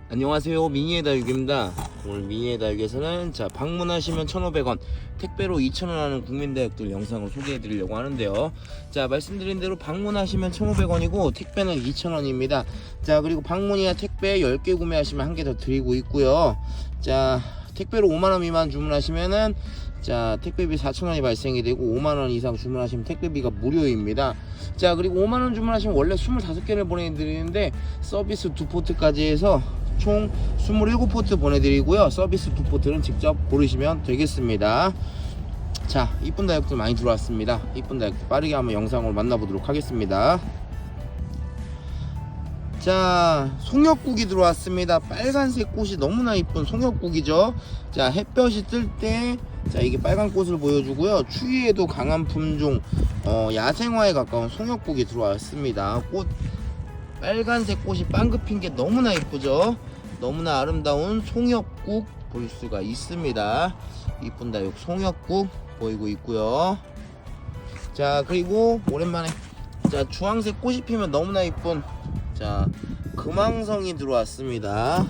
안녕하세요, 미니의 다육입니다. 오늘 미니의 다육에서는 방문하시면 1,500원, 택배로 2,000원 하는 국민다육들 영상을 소개해 드리려고 하는데요. 말씀드린 대로 방문하시면 1,500원이고 택배는 2,000원입니다. 그리고 방문이나 택배 10개 구매하시면 1개 더 드리고 있고요. 택배로 5만원 미만 주문하시면은 택배비 4,000원이 발생이 되고 5만원 이상 주문하시면 택배비가 무료입니다. 그리고 5만원 주문하시면 원래 25개를 보내드리는데 서비스 2포트까지 해서 총 27포트 보내드리고요. 서비스 2포트는 직접 고르시면 되겠습니다. 이쁜 다육들 많이 들어왔습니다. 이쁜 다육들 빠르게 한번 영상으로 만나보도록 하겠습니다. 송엽국이 들어왔습니다. 빨간색 꽃이 너무나 이쁜 송엽국이죠. 햇볕이 뜰 때 이게 빨간 꽃을 보여주고요. 추위에도 강한 품종, 야생화에 가까운 송엽국이 들어왔습니다. 빨간색 꽃이 빵긋 핀 게 너무나 이쁘죠. 너무나 아름다운 송엽국 볼 수가 있습니다. 이쁜 다육 송엽국 보이고 있고요. 그리고 오랜만에 주황색 꽃이 피면 너무나 이쁜 금황성이 들어왔습니다.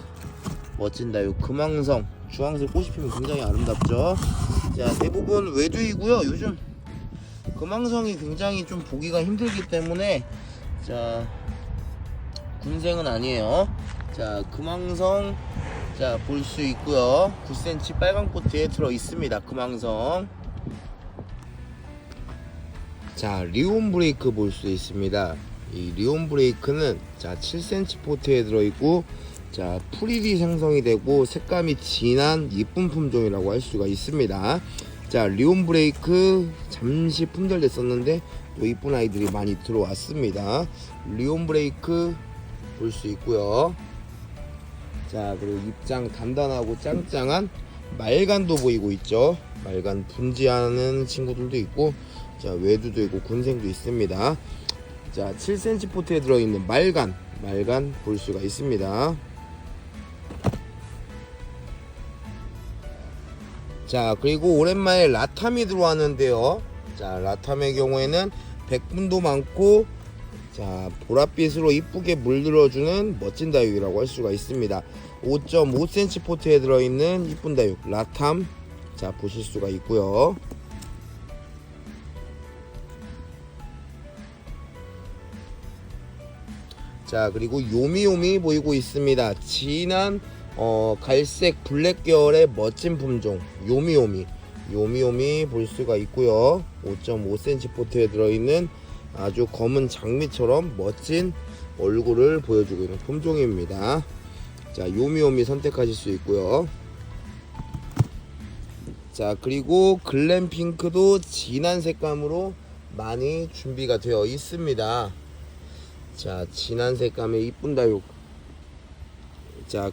멋진 다육 금황성. 주황색 꽃이 피면 굉장히 아름답죠. 대부분 외두이고요. 요즘 금황성이 굉장히 좀 보기가 힘들기 때문에 군생은 아니에요. 금황성 볼 수 있고요. 9cm 빨간 포트에 들어 있습니다. 금황성. 리온 브레이크 볼 수 있습니다. 이 리온 브레이크는 7cm 포트에 들어있고 풀일이 생성이 되고 색감이 진한 이쁜 품종이라고 할 수가 있습니다. 리온 브레이크 잠시 품절됐었는데 또 이쁜 아이들이 많이 들어왔습니다. 리온 브레이크 볼 수 있고요. 그리고 입장 단단하고 짱짱한 말간도 보이고 있죠. 말간 분지하는 친구들도 있고 외두도 있고 군생도 있습니다. 7cm 포트에 들어있는 말간 볼 수가 있습니다. 그리고 오랜만에 라탐이 들어왔는데요. 라탐의 경우에는 백분도 많고 보랏빛으로 이쁘게 물들어주는 멋진 다육이라고 할 수가 있습니다. 5.5cm 포트에 들어있는 이쁜 다육 라탐 보실 수가 있고요. 그리고 요미요미 보이고 있습니다. 진한 갈색 블랙 계열의 멋진 품종 요미요미 볼 수가 있고요. 5.5cm 포트에 들어있는 아주 검은 장미처럼 멋진 얼굴을 보여주고 있는 품종입니다. 요미요미 선택하실 수 있고요. 그리고 글램핑크도 진한 색감으로 많이 준비가 되어 있습니다. 진한 색감의 이쁜 다육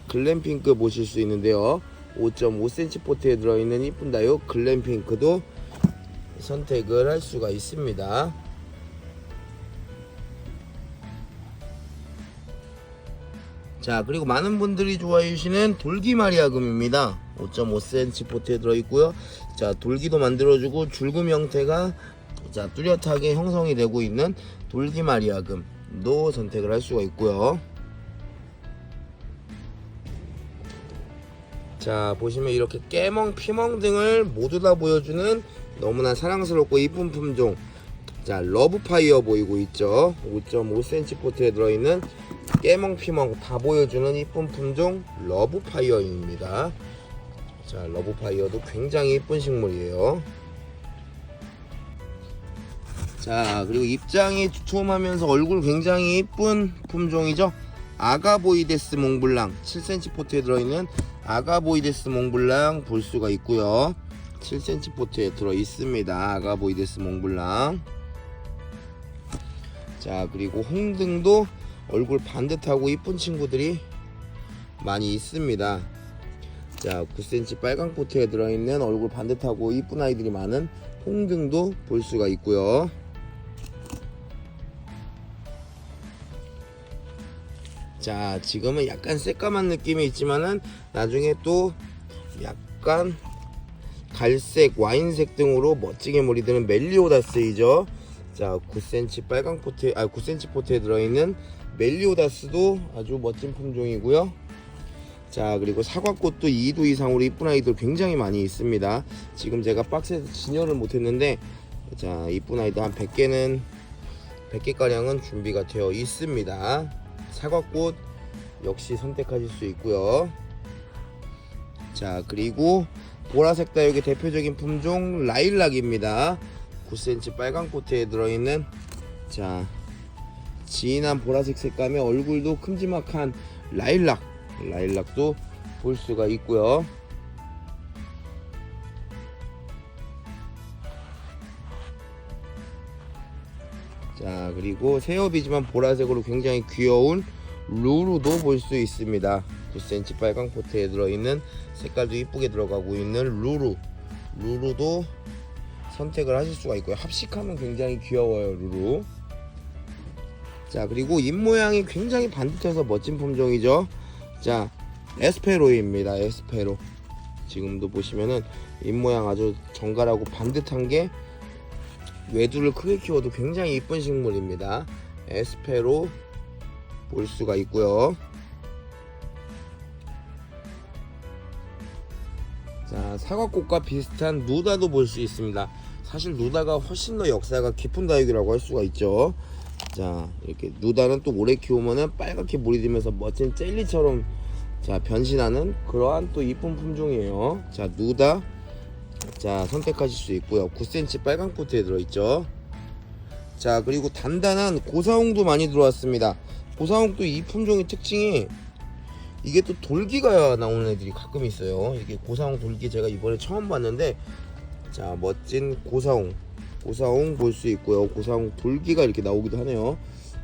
글램핑크 보실 수 있는데요. 5.5cm 포트에 들어있는 이쁜 다육 글램핑크도 선택을 할 수가 있습니다. 그리고 많은 분들이 좋아해 주시는 돌기마리아금입니다. 5.5cm 포트에 들어있고요. 돌기도 만들어주고 줄금 형태가 뚜렷하게 형성이 되고 있는 돌기마리아금도 선택을 할 수가 있고요. 보시면 이렇게 깨멍, 피멍 등을 모두 다 보여주는 너무나 사랑스럽고 이쁜 품종 러브파이어 보이고 있죠. 5.5cm 포트에 들어있는 깨멍, 피멍 다 보여주는 이쁜 품종 러브파이어입니다. 러브파이어도 굉장히 이쁜 식물이에요. 그리고 입장이 두툼하면서 얼굴 굉장히 이쁜 품종이죠. 아가보이데스 몽블랑 7cm 포트에 들어있는 아가보이데스 몽블랑 볼 수가 있고요. 7cm 포트에 들어 있습니다. 아가보이데스 몽블랑. 그리고 홍등도 얼굴 반듯하고 이쁜 친구들이 많이 있습니다. 9cm 빨강 포트에 들어있는 얼굴 반듯하고 이쁜 아이들이 많은 홍등도 볼 수가 있고요. 지금은 약간 새까만 느낌이 있지만은 나중에 또 약간 갈색, 와인색 등으로 멋지게 물이드는 멜리오다스이죠. 9cm 빨강 포트에 9cm 포트에 들어있는 멜리오다스도 아주 멋진 품종이고요. 자, 그리고 사과꽃도 2도 이상으로 이쁜 아이들 굉장히 많이 있습니다. 지금 제가 박스에서 진열을 못했는데, 자, 이쁜 아이들 한 100개가량은 준비가 되어 있습니다. 사과꽃 역시 선택하실 수 있고요. 자, 그리고 보라색 다육의 대표적인 품종 라일락입니다. 9cm 빨간 포트에 들어있는, 자, 진한 보라색 색감의 얼굴도 큼지막한 라일락도 볼 수가 있고요. 자, 그리고 새엽이지만 보라색으로 굉장히 귀여운 루루도 볼 수 있습니다. 9cm 빨강 포트에 들어있는, 색깔도 이쁘게 들어가고 있는 루루도 선택을 하실 수가 있고요. 합식하면 굉장히 귀여워요, 루루. 자, 그리고 입모양이 굉장히 반듯해서 멋진 품종이죠. 자, 에스페로입니다. 에스페로. 지금도 보시면은 입모양 아주 정갈하고 반듯한 게 외두를 크게 키워도 굉장히 이쁜 식물입니다. 에스페로 볼 수가 있고요. 자, 사과꽃과 비슷한 누다도 볼 수 있습니다. 사실 누다가 훨씬 더 역사가 깊은 다육이라고 할 수가 있죠. 자, 이렇게 누다는 또 오래 키우면은 빨갛게 물이 들면서 멋진 젤리처럼, 자, 변신하는 그러한 또 이쁜 품종이에요. 자, 누다, 자, 선택하실 수 있고요. 9cm 빨간 포트에 들어있죠. 자, 그리고 단단한 고사홍도 많이 들어왔습니다. 고사홍도 이 품종의 특징이, 이게 또 돌기가 나오는 애들이 가끔 있어요. 이게 고사홍 돌기 제가 이번에 처음 봤는데, 자, 멋진 고사홍 볼 수 있고요. 고사홍 돌기가 이렇게 나오기도 하네요.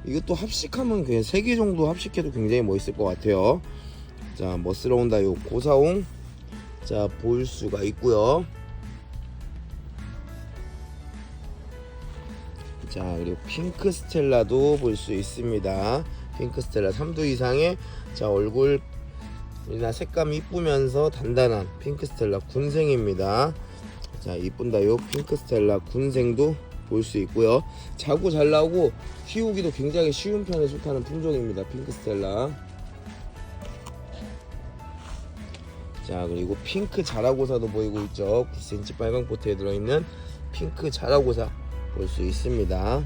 이것도 합식하면 그냥 3개 정도 합식해도 굉장히 멋있을 것 같아요. 자, 멋스러운 다육 고사홍, 자, 볼 수가 있고요. 자, 그리고 핑크 스텔라도 볼 수 있습니다. 핑크 스텔라 3도 이상의, 자, 얼굴이나 색감이 이쁘면서 단단한 핑크 스텔라 군생입니다. 자, 이쁜 다육 핑크 스텔라 군생도 볼 수 있고요. 자고 잘 나오고 키우기도 굉장히 쉬운 편에 속하는 품종입니다. 핑크 스텔라. 자, 그리고 핑크 자라고사도 보이고 있죠. 9cm 빨강 포트에 들어있는 핑크 자라고사 볼 수 있습니다.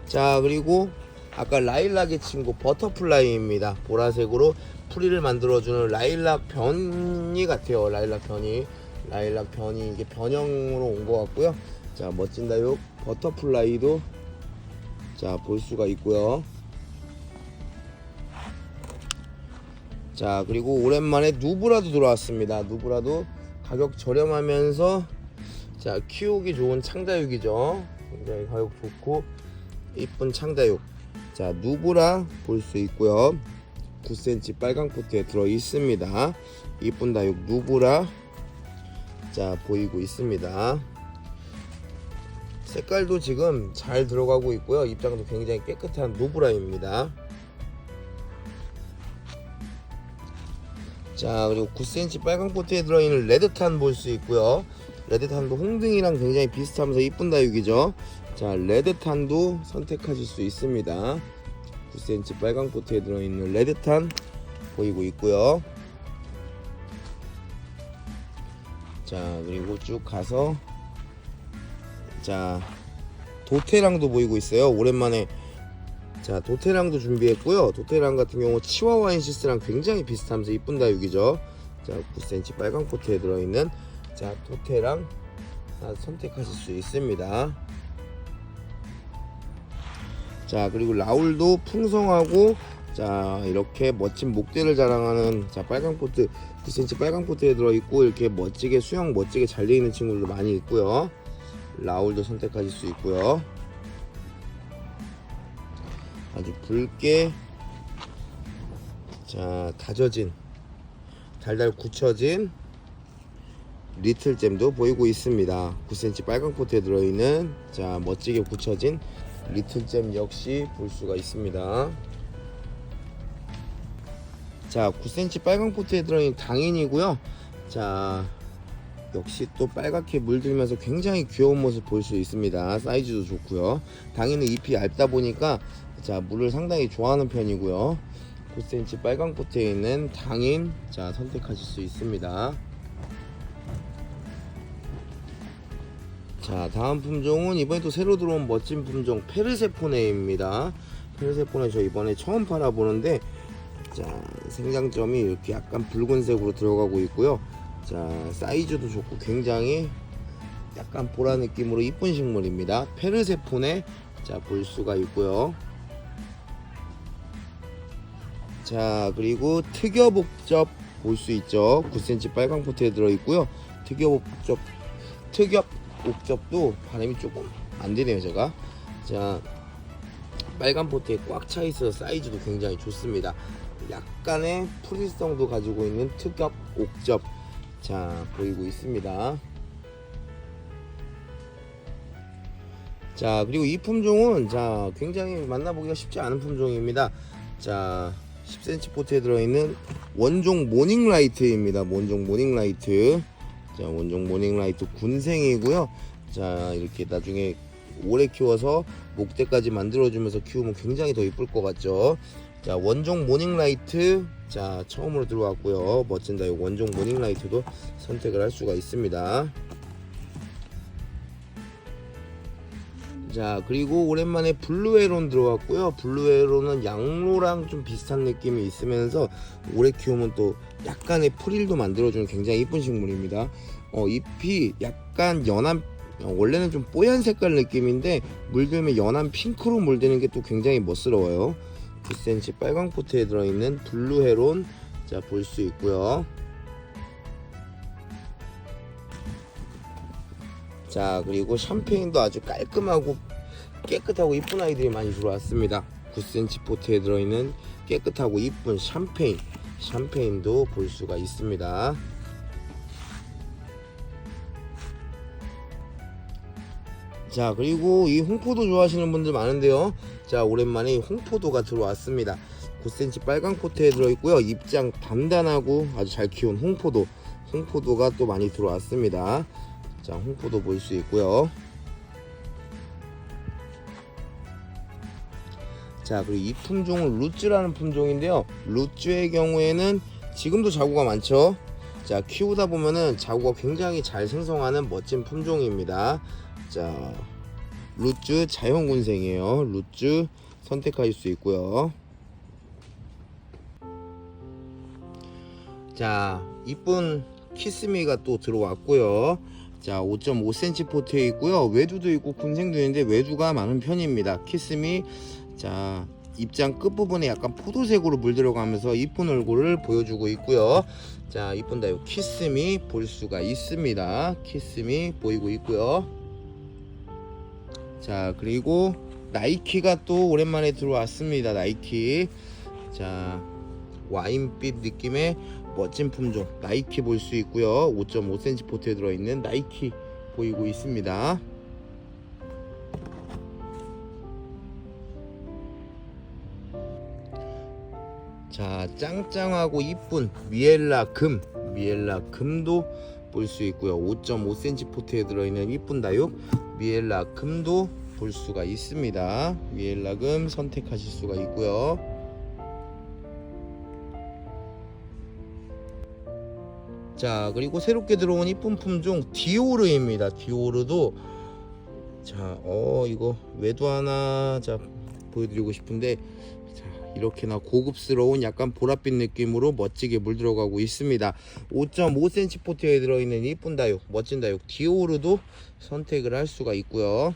자, 그리고 아까 라일락의 친구 버터플라이입니다. 보라색으로 풀이를 만들어주는 라일락 변이 같아요. 라일락 변이 이게 변형으로 온 것 같고요. 자, 멋진 다육 버터플라이도, 자, 볼 수가 있고요. 자, 그리고 오랜만에 누브라도 들어왔습니다. 누브라도 가격 저렴하면서, 자, 키우기 좋은 창다육이죠. 굉장히 가격 좋고 이쁜 창다육. 자, 누브라 볼 수 있고요. 9cm 빨강 포트에 들어 있습니다. 이쁜 다육 누브라, 자, 보이고 있습니다. 색깔도 지금 잘 들어가고 있고요. 입장도 굉장히 깨끗한 누브라입니다. 자, 그리고 9cm 빨강 포트에 들어있는 레드탄 볼 수 있고요. 레드탄도 홍등이랑 굉장히 비슷하면서 이쁜 다육이죠. 자, 레드탄도 선택하실 수 있습니다. 9cm 빨강 포트에 들어있는 레드탄 보이고 있고요. 자, 그리고 쭉 가서, 자, 도테랑도 보이고 있어요. 오랜만에, 자, 도테랑도 준비했고요. 도테랑 같은 경우 치와와인시스랑 굉장히 비슷하면서 이쁜 다육이죠. 자, 9cm 빨강 포트에 들어있는, 자, 도테랑 선택하실 수 있습니다. 자, 그리고 라울도 풍성하고, 자, 이렇게 멋진 목대를 자랑하는, 자, 빨강 포트, 9cm 빨강 포트에 들어있고, 이렇게 멋지게 수영 멋지게 잘 되어 있는 친구들도 많이 있고요. 라울도 선택하실 수 있고요. 아주 붉게, 자, 다져진, 달달 굳혀진 리틀잼도 보이고 있습니다. 9cm 빨강 포트에 들어있는, 자, 멋지게 굳혀진 리틀잼 역시 볼 수가 있습니다. 자, 9cm 빨강 포트에 들어있는 당인이고요. 자, 역시 또 빨갛게 물들면서 굉장히 귀여운 모습 볼 수 있습니다. 사이즈도 좋고요. 당연히 잎이 얇다 보니까 자 물을 상당히 좋아하는 편이고요. 9cm 빨강 포트에 있는 당인 자 선택하실 수 있습니다. 자 다음 품종은 이번에 또 새로 들어온 멋진 품종 페르세포네입니다. 페르세포네 저 이번에 처음 팔아보는데 자 생장점이 이렇게 약간 붉은색으로 들어가고 있고요. 자 사이즈도 좋고 굉장히 약간 보라 느낌으로 이쁜 식물입니다. 페르세포네 자 볼 수가 있고요. 자 그리고 특엽옥접 볼 수 있죠. 9cm 빨강 포트에 들어있고요. 특엽옥접도 발음이 조금 안되네요 제가. 자 빨간 포트에 꽉 차있어서 사이즈도 굉장히 좋습니다. 약간의 풀일성도 가지고 있는 특엽옥접 자 보이고 있습니다. 자 그리고 이 품종은 자 굉장히 만나보기가 쉽지 않은 품종입니다. 자 10cm 포트에 들어있는 원종 모닝라이트입니다. 원종 모닝라이트 자 원종 모닝라이트 군생이고요. 자 이렇게 나중에 오래 키워서 목대까지 만들어주면서 키우면 굉장히 더 이쁠 것 같죠. 자 원종 모닝라이트 자 처음으로 들어왔고요. 멋진다. 이 원종 모닝라이트도 선택을 할 수가 있습니다. 자 그리고 오랜만에 블루에론 들어왔고요. 블루에론은 양로랑 좀 비슷한 느낌이 있으면서 오래 키우면 또 약간의 프릴도 만들어주는 굉장히 이쁜 식물입니다. 잎이 약간 연한 원래는 좀 뽀얀 색깔 느낌인데 물들면 연한 핑크로 물드는 게 또 굉장히 멋스러워요. 9cm 빨강 포트에 들어있는 블루헤론 자 볼 수 있고요. 자 그리고 샴페인도 아주 깔끔하고 깨끗하고 이쁜 아이들이 많이 들어왔습니다. 9cm 포트에 들어있는 깨끗하고 이쁜 샴페인도 볼 수가 있습니다. 자 그리고 이 홍포도 좋아하시는 분들 많은데요. 자 오랜만에 홍포도가 들어왔습니다. 9cm 빨강 포트에 들어있고요. 잎장 단단하고 아주 잘 키운 홍포도가 또 많이 들어왔습니다. 자 홍포도 볼 수 있고요. 자 그리고 이 품종은 루츠라는 품종인데요. 루츠의 경우에는 지금도 자구가 많죠. 자 키우다 보면은 자구가 굉장히 잘 생성하는 멋진 품종입니다. 자 루츠 자연군생이에요. 루츠 선택하실 수 있고요. 자 이쁜 키스미가 또 들어왔고요. 자 5.5cm 포트에 있고요. 외두도 있고 군생도 있는데 외두가 많은 편입니다. 키스미 자 잎장 끝부분에 약간 포도색으로 물들어가면서 이쁜 얼굴을 보여주고 있고요. 자 이쁜다. 요 키스미 볼 수가 있습니다. 키스미 보이고 있고요. 자 그리고 나이키가 또 오랜만에 들어왔습니다. 나이키 자 와인빛 느낌의 멋진 품종 나이키 볼 수 있고요. 5.5cm 포트에 들어있는 나이키 보이고 있습니다. 자 짱짱하고 이쁜 미엘라 금도 볼 수 있고요. 5.5cm 포트에 들어있는 이쁜 다육 미엘라 금도 볼 수가 있습니다. 미엘라 금 선택하실 수가 있고요. 자 그리고 새롭게 들어온 이쁜 품종 디오르입니다. 디오르도 자 이거 외두 하나 자 보여드리고 싶은데 자 이렇게나 고급스러운 약간 보랏빛 느낌으로 멋지게 물들어가고 있습니다. 5.5cm 포트에 들어있는 이쁜 다육 멋진 다육 디오르도 선택을 할 수가 있고요.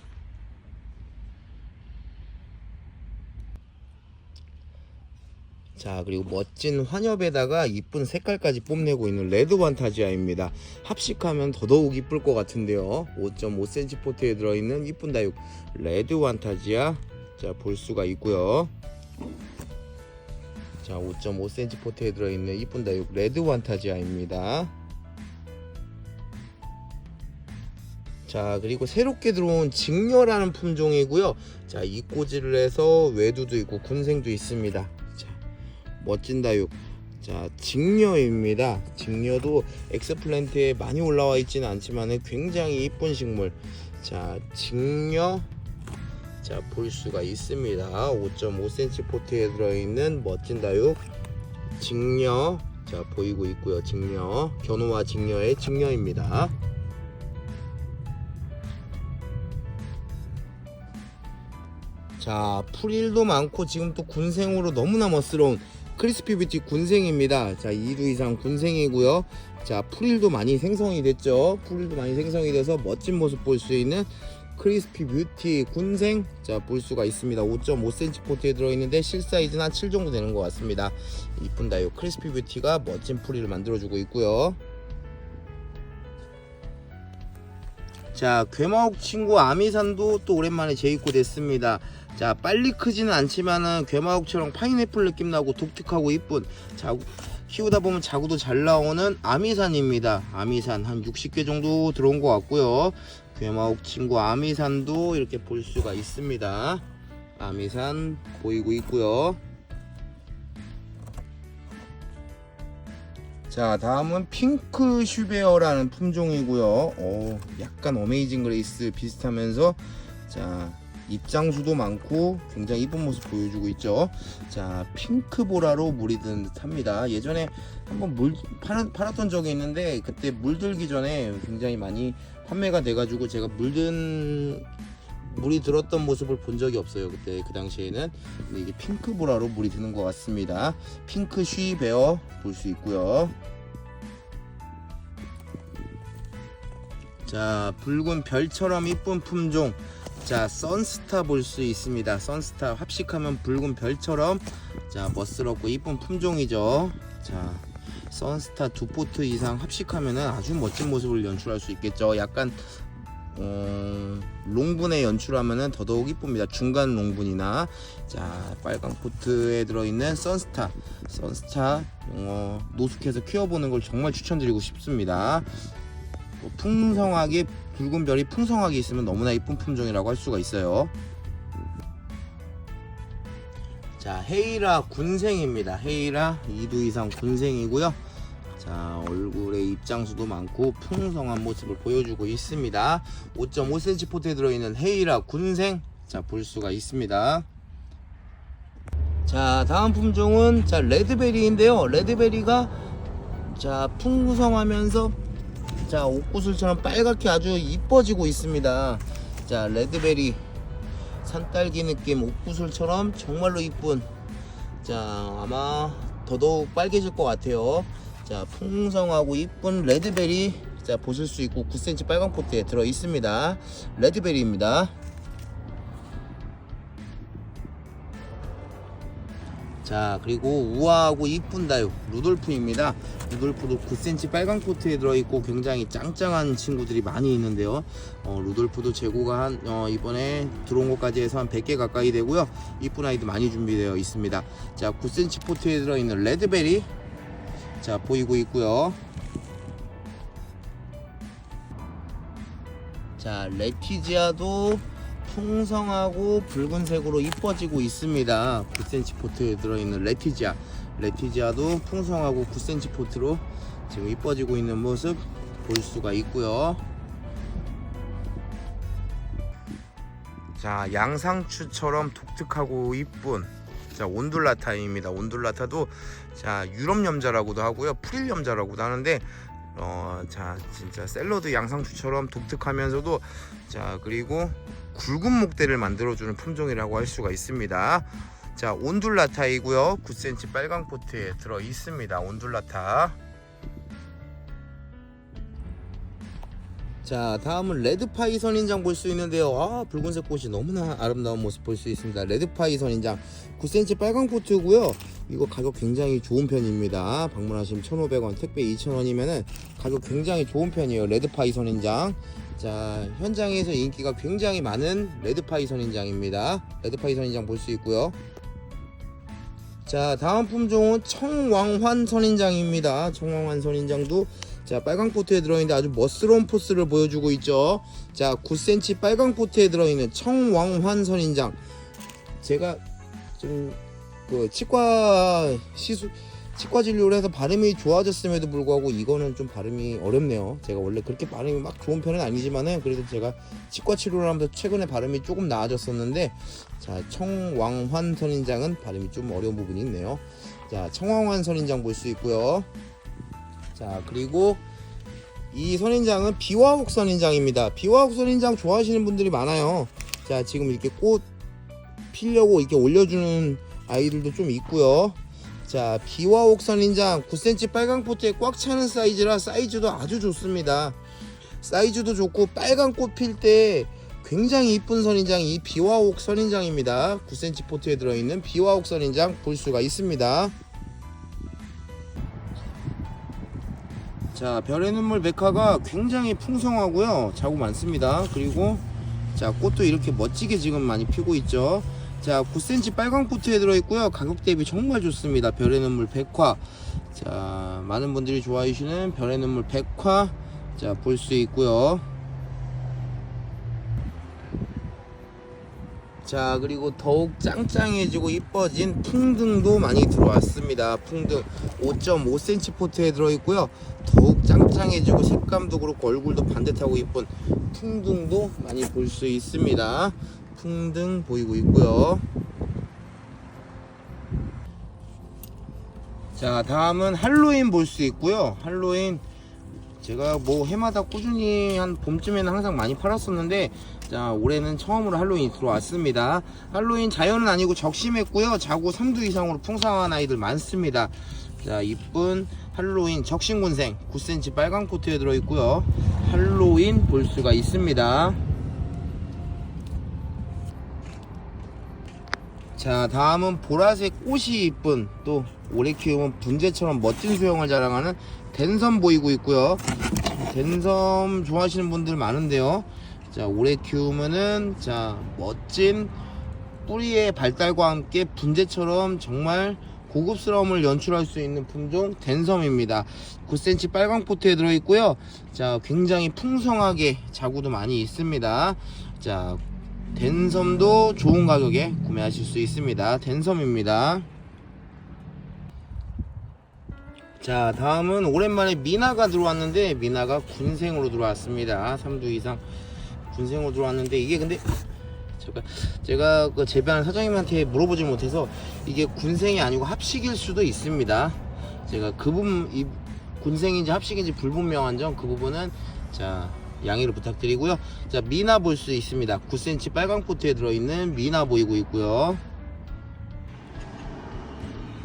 자 그리고 멋진 환엽에다가 이쁜 색깔까지 뽐내고 있는 레드 판타지아입니다. 합식하면 더더욱 이쁠 것 같은데요. 5.5cm 포트에 들어있는 이쁜 다육 레드 판타지아 자 볼 수가 있고요. 자 5.5cm 포트에 들어있는 이쁜 다육 레드 판타지아입니다. 자 그리고 새롭게 들어온 직녀라는 품종이고요. 자 이꼬지를 해서 외두도 있고 군생도 있습니다. 자 멋진 다육 자, 직녀입니다. 직녀도 엑스플랜트에 많이 올라와 있지는 않지만 굉장히 이쁜 식물. 자, 직녀. 자, 볼 수가 있습니다. 5.5cm 포트에 들어있는 멋진 다육 직녀. 자, 보이고 있고요. 직녀. 견우와 직녀의 직녀입니다. 자, 풀일도 많고 지금 또 군생으로 너무나 멋스러운 크리스피 뷰티 군생입니다. 자, 2두 이상 군생이고요. 자, 풀일도 많이 생성이 됐죠. 풀일도 많이 생성이 돼서 멋진 모습 볼 수 있는 크리스피 뷰티 군생. 자, 볼 수가 있습니다. 5.5cm 포트에 들어있는데 실사이즈는 한 7 정도 되는 것 같습니다. 이쁜 다육 크리스피 뷰티가 멋진 풀이를 만들어주고 있고요. 자, 괴마옥 친구 아미산도 또 오랜만에 재입고됐습니다. 자, 빨리 크지는 않지만은 괴마옥처럼 파인애플 느낌 나고 독특하고 이쁜, 자, 키우다 보면 자구도 잘 나오는 아미산입니다. 아미산 한 60개 정도 들어온 것 같고요. 괴마옥 친구 아미산도 이렇게 볼 수가 있습니다. 아미산 보이고 있고요. 자, 다음은 핑크 슈베어라는 품종이고요. 약간 어메이징 그레이스 비슷하면서, 자, 입장수도 많고 굉장히 이쁜 모습 보여주고 있죠. 자, 핑크보라로 물이 드는 듯 합니다. 예전에 한번 팔았던 적이 있는데 그때 물들기 전에 굉장히 많이 판매가 돼가지고 제가 물이 들었던 모습을 본 적이 없어요. 그때 그 당시에는. 근데 이게 핑크보라로 물이 드는 것 같습니다. 핑크 쉬베어 볼 수 있고요. 자, 붉은 별처럼 이쁜 품종. 자, 선스타 볼 수 있습니다. 선스타 합식하면 붉은 별처럼, 자, 멋스럽고 이쁜 품종이죠. 자, 선스타 2포트 이상 합식하면은 아주 멋진 모습을 연출할 수 있겠죠. 약간 롱분에 연출하면은 더더욱 이쁩니다. 중간 롱분이나. 자, 빨강 포트에 들어있는 선스타 노숙해서 키워보는 걸 정말 추천드리고 싶습니다. 풍성하게, 붉은 별이 풍성하게 있으면 너무나 이쁜 품종이라고 할 수가 있어요. 자, 헤이라 군생입니다. 헤이라 2두 이상 군생이고요. 자, 얼굴에 입장수도 많고 풍성한 모습을 보여주고 있습니다. 5.5cm 포트에 들어있는 헤이라 군생. 자, 볼 수가 있습니다. 자, 다음 품종은 자, 레드베리인데요. 레드베리가 자, 풍성하면서 자, 옥구슬처럼 빨갛게 아주 이뻐지고 있습니다. 자, 레드베리 산딸기 느낌 옥구슬처럼 정말로 이쁜, 자, 아마 더더욱 빨개질 것 같아요. 자, 풍성하고 이쁜 레드베리, 자, 보실 수 있고 9cm 빨간 포트에 들어 있습니다. 레드베리입니다. 자, 그리고 우아하고 이쁜 다육 루돌프입니다. 루돌프도 9cm 빨강 포트에 들어있고 굉장히 짱짱한 친구들이 많이 있는데요. 루돌프도 재고가 이번에 들어온 것까지 해서 한 100개 가까이 되고요. 이쁜 아이도 많이 준비되어 있습니다. 자, 9cm 포트에 들어있는 레드베리, 자, 보이고 있고요. 자, 레티지아도 풍성하고 붉은색으로 이뻐지고 있습니다. 9cm 포트에 들어있는 레티지아도 풍성하고 9cm 포트로 지금 이뻐지고 있는 모습 볼 수가 있고요. 자, 양상추처럼 독특하고 이쁜, 자, 온둘라타입니다. 온둘라타도 자, 유럽 염자라고도 하고요, 프릴 염자라고도 하는데, 자, 진짜 샐러드 양상추처럼 독특하면서도, 자, 그리고 굵은 목대를 만들어주는 품종이라고 할 수가 있습니다. 자, 온둘라타이고요. 9cm 빨강 포트에 들어 있습니다. 온둘라타. 자, 다음은 레드파이 선인장 볼 수 있는데요. 아, 붉은색 꽃이 너무나 아름다운 모습 볼 수 있습니다. 레드파이 선인장 9cm 빨강 포트고요. 이거 가격 굉장히 좋은 편입니다. 방문하시면 1,500원, 택배 2,000원이면은 가격 굉장히 좋은 편이에요. 레드파이 선인장. 자, 현장에서 인기가 굉장히 많은 레드파이 선인장입니다. 레드파이 선인장 볼 수 있고요. 자, 다음 품종은 청왕환 선인장입니다. 청왕환 선인장도 자, 빨강 포트에 들어있는데 아주 멋스러운 포스를 보여주고 있죠. 자, 9cm 빨강 포트에 들어있는 청왕환 선인장. 제가 좀 그 치과 치과 진료를 해서 발음이 좋아졌음에도 불구하고 이거는 좀 발음이 어렵네요. 제가 원래 그렇게 발음이 막 좋은 편은 아니지만은 그래도 제가 치과 치료를 하면서 최근에 발음이 조금 나아졌었는데, 자, 청왕환 선인장은 발음이 좀 어려운 부분이 있네요. 자, 청왕환 선인장 볼 수 있고요. 자, 그리고 이 선인장은 비화옥 선인장입니다. 비화옥 선인장 좋아하시는 분들이 많아요. 자, 지금 이렇게 꽃 피려고 이렇게 올려주는 아이들도 좀 있고요. 자, 비화옥 선인장 9cm 빨간 포트에 꽉 차는 사이즈라 사이즈도 아주 좋습니다. 사이즈도 좋고 빨간 꽃 필 때 굉장히 이쁜 선인장이 비화옥 선인장입니다. 9cm 포트에 들어있는 비화옥 선인장 볼 수가 있습니다. 자, 별의 눈물 백화가 굉장히 풍성하고요, 자구 많습니다. 그리고 자, 꽃도 이렇게 멋지게 지금 많이 피고 있죠. 자, 9cm 빨강 포트에 들어있고요, 가격 대비 정말 좋습니다. 별의 눈물 백화. 자, 많은 분들이 좋아하시는 별의 눈물 백화, 자, 볼 수 있고요. 자, 그리고 더욱 짱짱해지고 이뻐진 풍등도 많이 들어왔습니다. 풍등 5.5cm 포트에 들어있고요, 더욱 짱짱해지고 색감도 그렇고 얼굴도 반듯하고 이쁜 풍등도 많이 볼 수 있습니다. 풍등 보이고 있고요. 자, 다음은 할로윈 볼 수 있고요. 할로윈 제가 뭐 해마다 꾸준히 한 봄쯤에는 항상 많이 팔았었는데, 자, 올해는 처음으로 할로윈이 들어왔습니다. 할로윈 자연은 아니고 적심했고요, 자구 3두 이상으로 풍성한 아이들 많습니다. 자, 이쁜 할로윈 적심군생 9cm 빨강 포트에 들어있고요, 할로윈 볼 수가 있습니다. 자, 다음은 보라색 꽃이 이쁜, 또 오래 키우면 분재처럼 멋진 수영을 자랑하는 댄섬 보이고 있고요. 댄섬 좋아하시는 분들 많은데요, 자, 오래 키우면은 자, 멋진 뿌리의 발달과 함께 분재처럼 정말 고급스러움을 연출할 수 있는 품종 댄섬입니다. 9cm 빨강 포트에 들어있고요, 자, 굉장히 풍성하게 자구도 많이 있습니다. 자, 댄섬도 좋은 가격에 구매하실 수 있습니다. 댄섬입니다. 자, 다음은 오랜만에 미나가 들어왔는데, 미나가 군생으로 들어왔습니다. 3두 이상 군생으로 들어왔는데, 이게 근데 제가 그 재배하는 사장님한테 물어보지 못해서 이게 군생이 아니고 합식일 수도 있습니다. 제가 그 부분, 이 군생인지 합식인지 불분명한 점, 그 부분은 자, 양해를 부탁드리고요. 자, 미나 볼 수 있습니다. 9cm 빨강 포트에 들어있는 미나 보이고 있고요.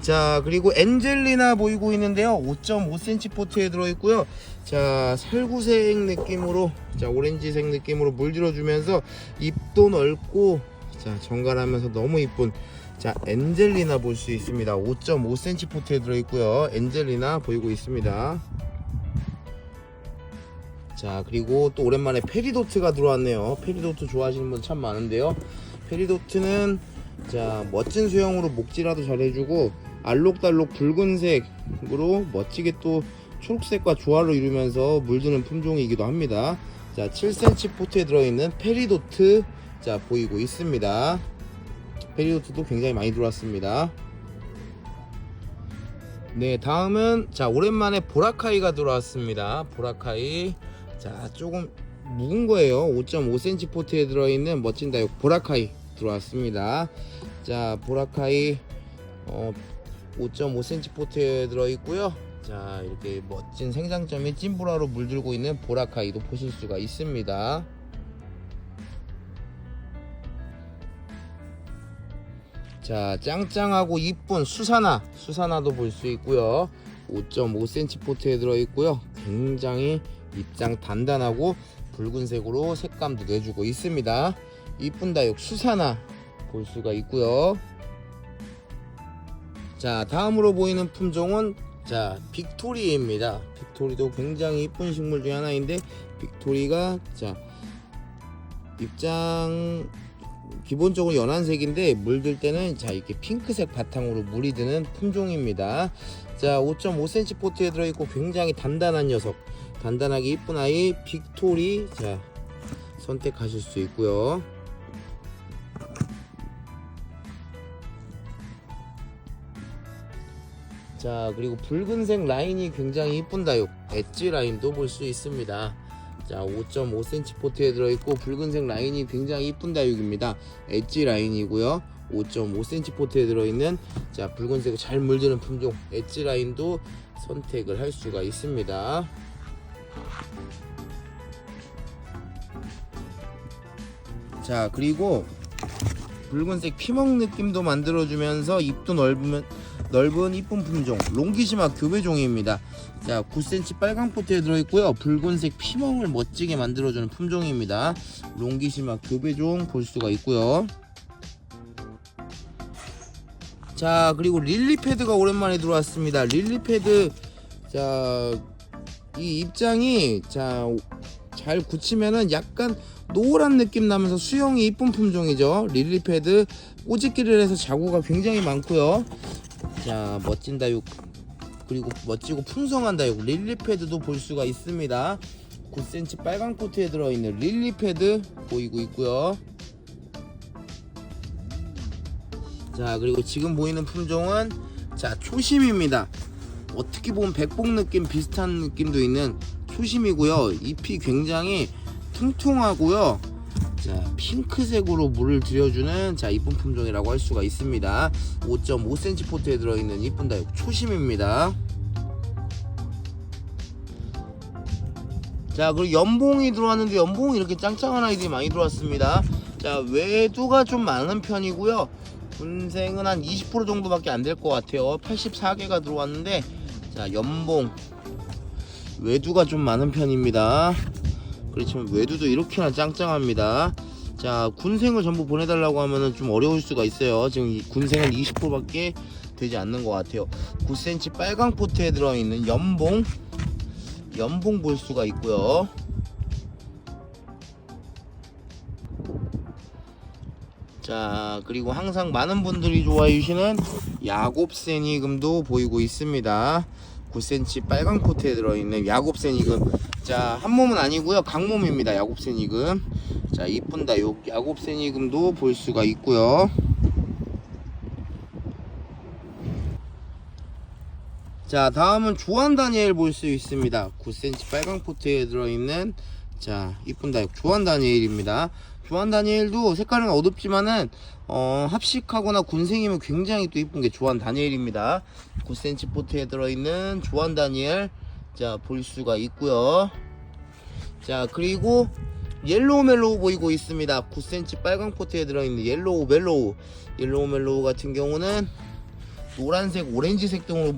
자, 그리고 엔젤리나 보이고 있는데요, 5.5cm 포트에 들어있고요. 자, 살구색 느낌으로, 자, 오렌지색 느낌으로 물들어주면서 잎도 넓고, 자, 정갈하면서 너무 이쁜, 자, 엔젤리나 볼 수 있습니다. 5.5cm 포트에 들어있고요, 엔젤리나 보이고 있습니다. 자, 그리고 또 오랜만에 페리도트가 들어왔네요. 페리도트 좋아하시는 분 참 많은데요, 페리도트는 자, 멋진 수영으로 목질화도 잘 해주고 알록달록 붉은색으로 멋지게 또 초록색과 조화를 이루면서 물드는 품종이기도 합니다. 자, 7cm 포트에 들어있는 페리도트, 자, 보이고 있습니다. 페리도트도 굉장히 많이 들어왔습니다. 네, 다음은 자, 오랜만에 보라카이가 들어왔습니다. 보라카이, 자, 조금 묵은 거예요. 5.5cm 포트에 들어있는 멋진 다육 보라카이 들어왔습니다. 자, 보라카이 5.5cm 포트에 들어있고요. 자, 이렇게 멋진 생장점이 찐보라로 물들고 있는 보라카이도 보실 수가 있습니다. 자, 짱짱하고 이쁜 수사나도 볼 수 있고요. 5.5cm 포트에 들어있고요, 굉장히 입장 단단하고 붉은색으로 색감도 내주고 있습니다. 이쁜 다육 수사나 볼 수가 있고요. 자, 다음으로 보이는 품종은 자, 빅토리입니다. 빅토리도 굉장히 이쁜 식물 중에 하나인데, 빅토리가 자, 입장 기본적으로 연한색인데 물들 때는 자, 이렇게 핑크색 바탕으로 물이 드는 품종입니다. 자, 5.5cm 포트에 들어있고 굉장히 단단한 녀석, 단단하게 이쁜 아이 빅토리, 자, 선택하실 수 있고요. 자, 그리고 붉은색 라인이 굉장히 이쁜 다육 엣지 라인도 볼 수 있습니다. 자, 5.5cm 포트에 들어있고 붉은색 라인이 굉장히 이쁜 다육입니다. 엣지 라인이고요. 5.5cm 포트에 들어있는 자, 붉은색 잘 물드는 품종 엣지 라인도 선택을 할 수가 있습니다. 자, 그리고 붉은색 피먹 느낌도 만들어주면서 입도 넓은 이쁜 품종 롱기시마 교배종입니다. 자, 9cm 빨강 포트에 들어있고요. 붉은색 피멍을 멋지게 만들어주는 품종입니다. 롱기시마 교배종 볼 수가 있고요. 자, 그리고 릴리패드가 오랜만에 들어왔습니다. 릴리패드 자, 이 입장이 자, 잘 굳히면은 약간 노란 느낌 나면서 수영이 이쁜 품종이죠. 릴리패드 꼬집기를 해서 자구가 굉장히 많고요. 자, 멋진 다육 그리고 멋지고 풍성한 다육 릴리패드도 볼 수가 있습니다. 9cm 빨강 포트에 들어있는 릴리패드 보이고 있고요. 자, 그리고 지금 보이는 품종은 자, 초심입니다. 어떻게 보면 백봉 느낌 비슷한 느낌도 있는 초심이고요. 잎이 굉장히 퉁퉁하고요. 자, 핑크색으로 물을 들여주는 자, 이쁜 품종이라고 할 수가 있습니다. 5.5cm 포트에 들어있는 이쁜 다육 초심입니다. 자, 그리고 연봉이 들어왔는데 연봉이 이렇게 짱짱한 아이들이 많이 들어왔습니다. 자, 외두가 좀 많은 편이고요. 군생은 한 20% 정도밖에 안 될 것 같아요. 84개가 들어왔는데 자, 연봉 외두가 좀 많은 편입니다. 그렇지만 외두도 이렇게나 짱짱합니다. 자, 군생을 전부 보내달라고 하면은 좀 어려울 수가 있어요. 지금 군생은 20%밖에 되지 않는 것 같아요. 9cm 빨강 포트에 들어있는 연봉 볼 수가 있고요. 자, 그리고 항상 많은 분들이 좋아해 주시는 야곱새니금도 보이고 있습니다. 9cm 빨강 포트에 들어있는 야곱새니금. 자, 한 몸은 아니고요, 강몸입니다. 야곱새니금. 자, 이쁜 다육 야곱새니금도 볼 수가 있고요. 자, 다음은 조한 다니엘 볼 수 있습니다. 9cm 빨강 포트에 들어있는 자, 이쁜 다육 조한 다니엘입니다. 조한 다니엘도 색깔은 어둡지만은 합식하거나 군생이면 굉장히 또 이쁜 게 조한 다니엘입니다. 9cm 포트에 들어있는 조한 다니엘 자, 볼 수가 있고요. 자, 그리고 옐로우 멜로우 보이고 있습니다. 9cm 빨강 포트에 들어있는 옐로우 멜로우 같은 경우는 노란색 오렌지색 등으로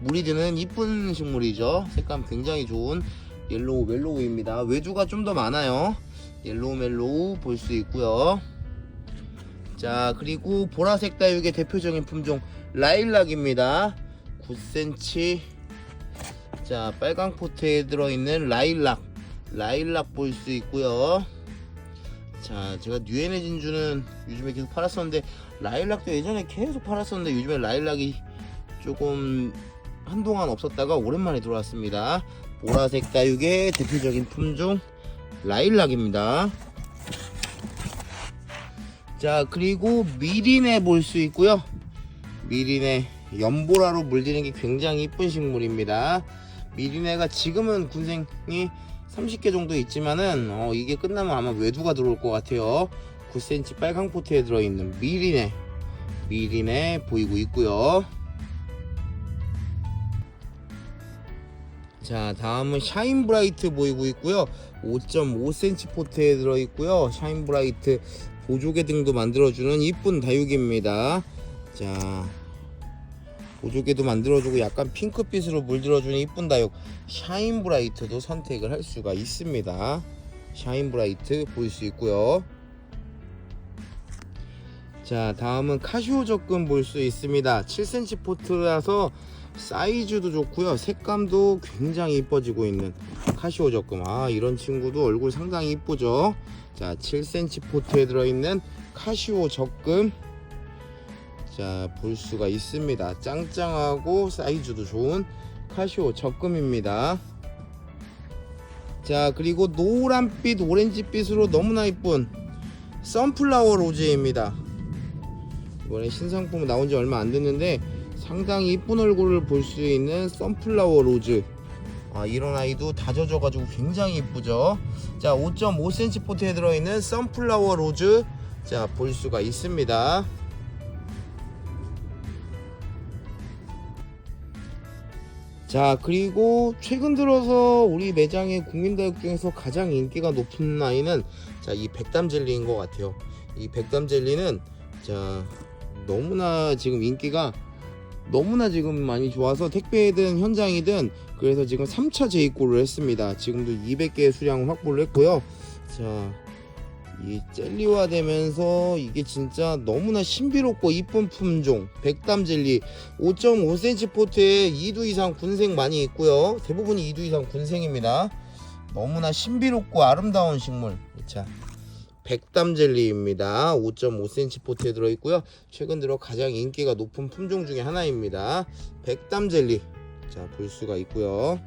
물이 드는 이쁜 식물이죠. 색감 굉장히 좋은 옐로우 멜로우입니다. 외두가 좀 더 많아요. 옐로우 멜로우 볼 수 있고요. 자, 그리고 보라색 다육의 대표적인 품종 라일락입니다. 9cm 자, 빨강 포트에 들어있는 라일락 볼 수 있고요. 자, 제가 뉴엔의 진주는 요즘에 계속 팔았었는데 라일락도 예전에 계속 팔았었는데 요즘에 라일락이 조금 한동안 없었다가 오랜만에 들어왔습니다. 보라색 다육의 대표적인 품종 라일락입니다. 자, 그리고 미리네 볼 수 있고요. 미리네 연보라로 물드는 게 굉장히 이쁜 식물입니다. 미리네가 지금은 군생이 30개 정도 있지만은 이게 끝나면 아마 외두가 들어올 것 같아요. 9cm 빨강 포트에 들어있는 미리네 보이고 있고요. 자, 다음은 샤인브라이트 보이고 있고요. 5.5cm 포트에 들어있고요. 샤인브라이트 보조개 등도 만들어주는 이쁜 다육입니다. 자, 보조개도 만들어주고 약간 핑크빛으로 물들어주는 이쁜 다육 샤인브라이트도 선택을 할 수가 있습니다. 샤인브라이트 보일 수 있고요. 자, 다음은 카시오 적금 볼 수 있습니다. 7cm 포트라서 사이즈도 좋고요, 색감도 굉장히 이뻐지고 있는 카시오 적금. 아, 이런 친구도 얼굴 상당히 이쁘죠. 자, 7cm 포트에 들어있는 카시오 적금 자, 볼 수가 있습니다. 짱짱하고 사이즈도 좋은 카시오 적금입니다. 자, 그리고 노란빛 오렌지빛으로 너무나 이쁜 선플라워 로즈입니다. 이번에 신상품 나온 지 얼마 안 됐는데 상당히 이쁜 얼굴을 볼 수 있는 선플라워 로즈. 이런 아이도 다져져 가지고 굉장히 이쁘죠. 자, 5.5cm 포트에 들어있는 선플라워 로즈, 자, 볼 수가 있습니다. 자, 그리고 최근 들어서 우리 매장의 국민다육 중에서 가장 인기가 높은 아이는 자, 이 백담 젤리인 것 같아요. 이 백담 젤리는 자, 너무나 지금 인기가 너무나 지금 많이 좋아서 택배든 현장이든 그래서 지금 3차 재입고를 했습니다. 지금도 200개의 수량을 확보를 했고요. 자, 이 젤리화 되면서 이게 진짜 너무나 신비롭고 이쁜 품종 백담 젤리. 5.5cm 포트에 2두 이상 군생 많이 있고요. 대부분이 2두 이상 군생입니다. 너무나 신비롭고 아름다운 식물. 자, 백담 젤리입니다. 5.5cm 포트에 들어있고요. 최근 들어 가장 인기가 높은 품종 중에 하나입니다. 백담 젤리, 자, 볼 수가 있고요.